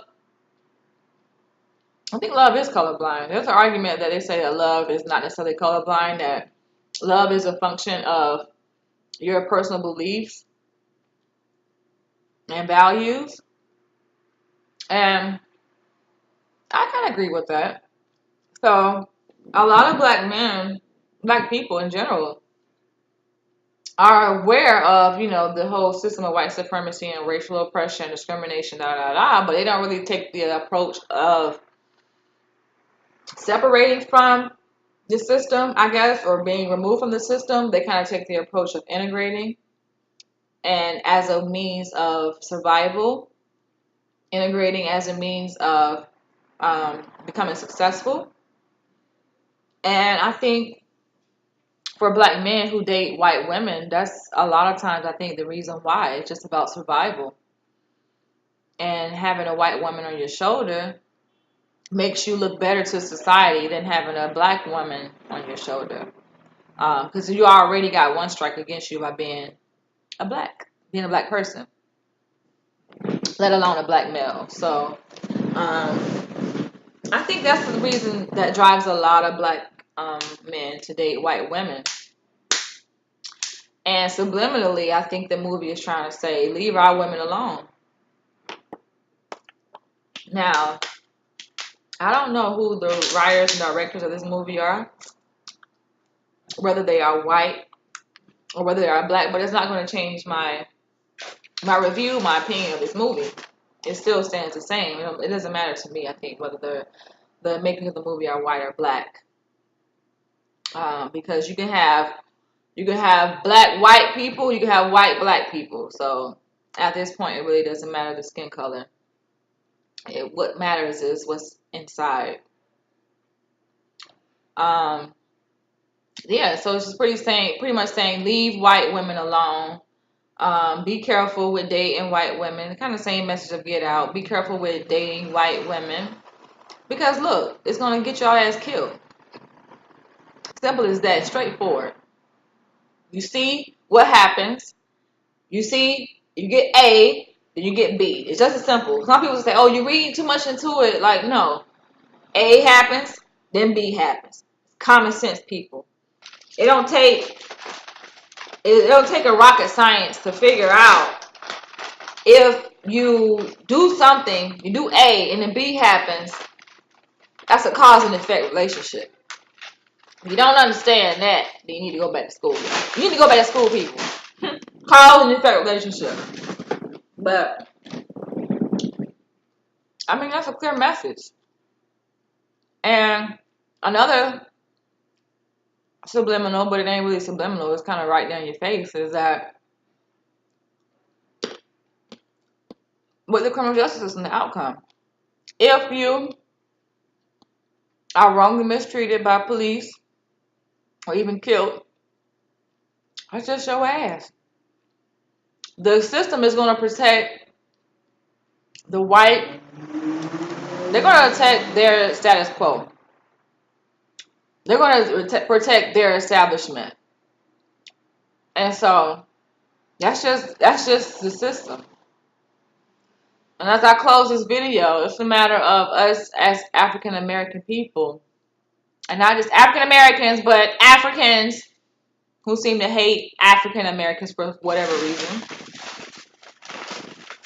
is colorblind. There's an argument that they say that love is not necessarily colorblind, that love is a function of your personal beliefs and values. And I kind of agree with that. So a lot of black people in general, are aware of, the whole system of white supremacy and racial oppression, discrimination, but they don't really take the approach of separating from the system, I guess, or being removed from the system. They kind of take the approach of integrating, and as a means of survival, integrating as a means of becoming successful. And I think for black men who date white women, that's a lot of times, I think, the reason why. It's just about survival. And having a white woman on your shoulder makes you look better to society than having a black woman on your shoulder. Because you already got one strike against you by being a black person, let alone a black male. So I think that's the reason that drives a lot of black men to date white women. And subliminally, I think the movie is trying to say, leave our women alone. Now, I don't know who the writers and directors of this movie are, whether they are white or whether they are black, but it's not going to change my review, my opinion of this movie. It still stands the same. It doesn't matter to me, I think, whether the makers of the movie are white or black. Because you can have black white people, you can have white black people. So at this point, it really doesn't matter the skin color. What matters is what's inside. Yeah, so it's just pretty much saying leave white women alone. Be careful with dating white women. Kind of same message of Get Out. Be careful with dating white women. Because look, it's going to get your ass killed. Simple as that. Straightforward. You see what happens. You get A, then you get B. It's just as simple. Some people say, oh, you're reading too much into it. Like, no. A happens, then B happens. Common sense, people. It don't take a rocket science to figure out if you do something, you do A, and then B happens. That's a cause and effect relationship. If you don't understand that, then you need to go back to school. You need to go back to school, people. Cause and effect relationship. But I mean, that's a clear message. And another subliminal, but it ain't really subliminal, it's kind of right down your face, is that with the criminal justice system, the outcome. If you are wrongly mistreated by police or even killed, that's just your ass. The system is going to protect the white. They're going to protect their status quo. They're going to protect their establishment. And so that's just the system. And as I close this video, it's a matter of us as African American people, and not just African Americans, but Africans who seem to hate African Americans for whatever reason.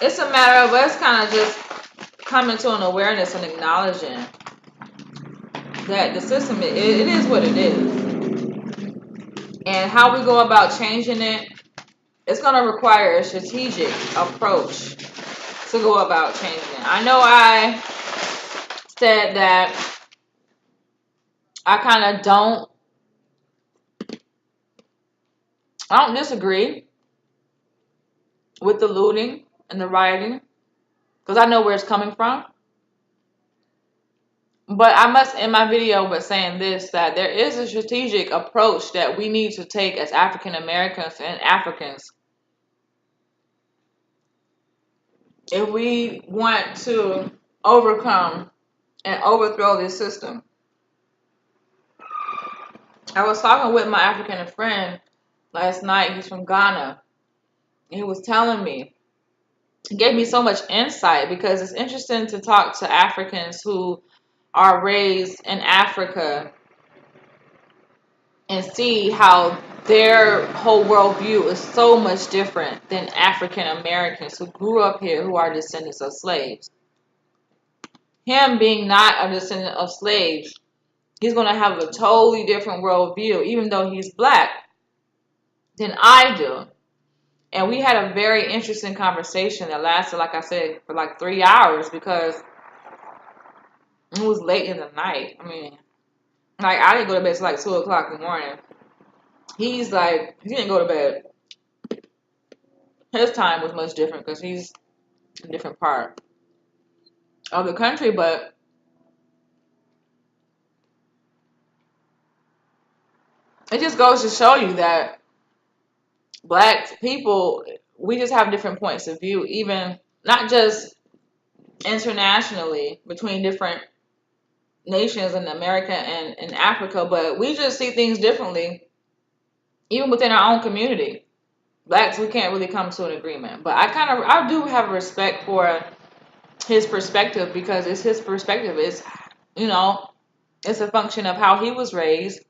It's a matter of us kind of just coming to an awareness and acknowledging that the system, it is what it is. And how we go about changing it, it's going to require a strategic approach to go about changing it. I know I said that I kind of don't disagree with the looting and the rioting because I know where it's coming from. But I must end my video with saying this, that there is a strategic approach that we need to take as African Americans and Africans if we want to overcome and overthrow this system. I was talking with my African friend last night. He's from Ghana. And he was telling me, he gave me so much insight because it's interesting to talk to Africans who are raised in Africa and see how their whole worldview is so much different than African Americans who grew up here who are descendants of slaves. Him being not a descendant of slaves, he's going to have a totally different worldview, even though he's black, than I do. And we had a very interesting conversation that lasted, like I said, for like 3 hours because it was late in the night. I mean, like I didn't go to bed till like 2 o'clock in the morning. He's like, he didn't go to bed. His time was much different because he's in a different part of the country, but it just goes to show you that black people, we just have different points of view, even not just internationally between different nations in America and in Africa, but we just see things differently even within our own community. Blacks, we can't really come to an agreement, but I do have respect for his perspective because it's his perspective. It's, it's a function of how he was raised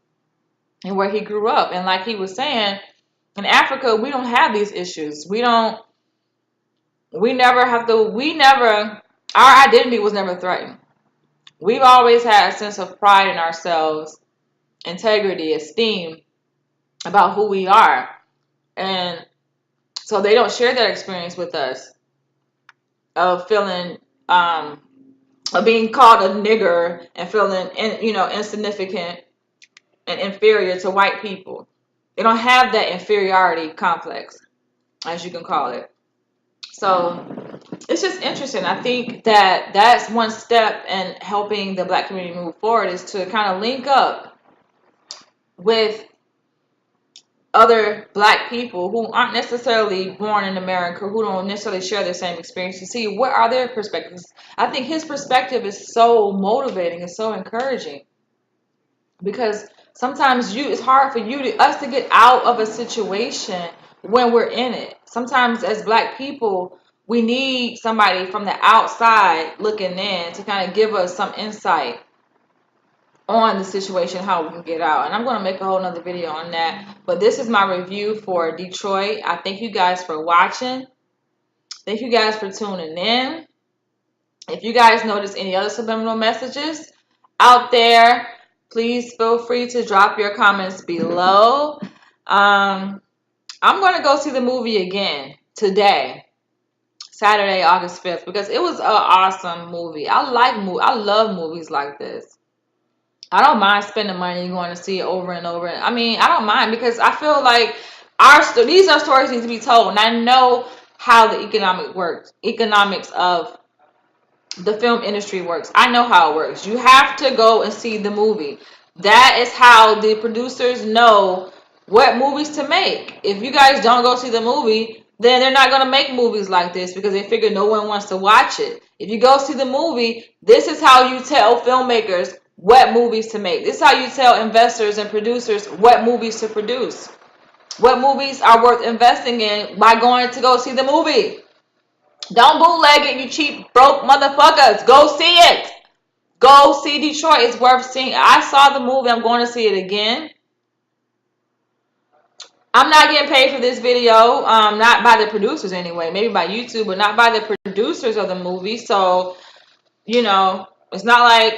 and where he grew up. And like he was saying, in Africa, we don't have these issues. Our identity was never threatened. We've always had a sense of pride in ourselves, integrity, esteem about who we are. And so they don't share that experience with us of feeling, of being called a nigger and feeling, insignificant and inferior to white people. They don't have that inferiority complex, as you can call it. So it's just interesting. I think that that's one step in helping the Black community move forward, is to kind of link up with other Black people who aren't necessarily born in America, who don't necessarily share the same experience, to see what are their perspectives. I think his perspective is so motivating and so encouraging, because sometimes it's hard for us to get out of a situation when we're in it. Sometimes as Black people, we need somebody from the outside looking in to kind of give us some insight on the situation, how we can get out. And I'm going to make a whole nother video on that. But this is my review for Detroit. I thank you guys for watching. Thank you guys for tuning in. If you guys notice any other subliminal messages out there, please feel free to drop your comments below. I'm going to go see the movie again today, Saturday, August 5th, because it was an awesome movie. I love movies like this. I don't mind spending money going to see it over and over. I mean, I don't mind, because I feel like these are stories need to be told, and I know how the economics of the film industry works. I know how it works. You have to go and see the movie. That is how the producers know what movies to make. If you guys don't go see the movie, then they're not going to make movies like this, because they figure no one wants to watch it. If you go see the movie, this is how you tell filmmakers what movies to make. This is how you tell investors and producers what movies to produce. What movies are worth investing in by going to go see the movie. Don't bootleg it, you cheap, broke motherfuckers. Go see it. Go see Detroit. It's worth seeing. I saw the movie. I'm going to see it again. I'm not getting paid for this video. Not by the producers anyway. Maybe by YouTube, but not by the producers of the movie. So, it's not like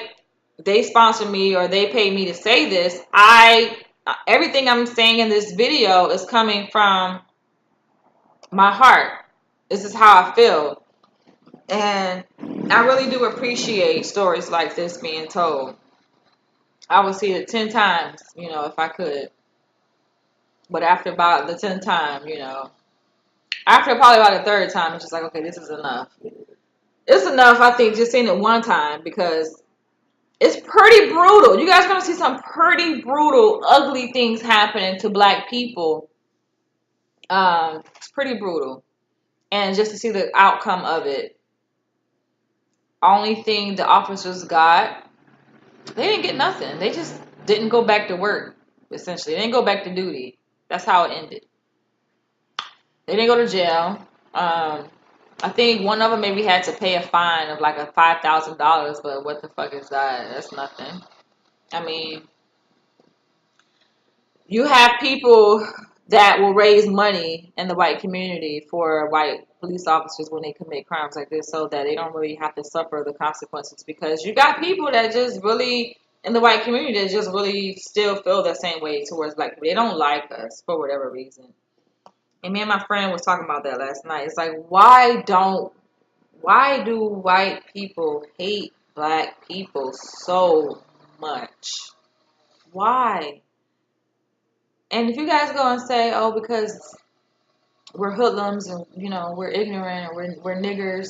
they sponsor me or they pay me to say this. Everything I'm saying in this video is coming from my heart. This is how I feel. And I really do appreciate stories like this being told. I would see it 10 times, if I could. But after about the 10th time, after probably about the third time, it's just like, okay, this is enough. It's enough, I think, just seeing it one time, because it's pretty brutal. You guys are going to see some pretty brutal, ugly things happening to Black people. It's pretty brutal. And just to see the outcome of it. Only thing the officers got, they didn't get nothing. They just didn't go back to work, essentially. They didn't go back to duty. That's how it ended. They didn't go to jail. I think one of them maybe had to pay a fine of like a $5,000, but what the fuck is that? That's nothing. I mean, you have people that will raise money in the white community for white police officers when they commit crimes like this, so that they don't really have to suffer the consequences, because you got people that just really, in the white community, that just really still feel the same way towards Black people. They don't like us for whatever reason. And me and my friend was talking about that last night. It's like, why do white people hate Black people so much? Why? And if you guys go and say, oh, because we're hoodlums and, we're ignorant and we're niggers.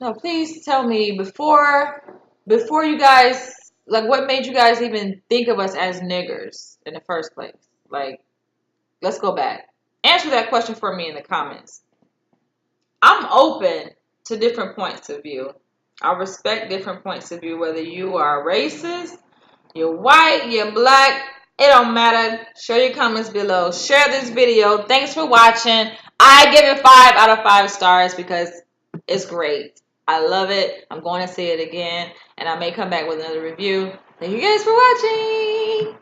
No, please tell me before you guys, like, what made you guys even think of us as niggers in the first place? Like, let's go back. Answer that question for me in the comments. I'm open to different points of view. I respect different points of view, whether you are racist, you're white, you're Black. It don't matter. Share your comments below. Share this video. Thanks for watching. I give it 5 out of 5 stars because it's great. I love it. I'm going to see it again. And I may come back with another review. Thank you guys for watching.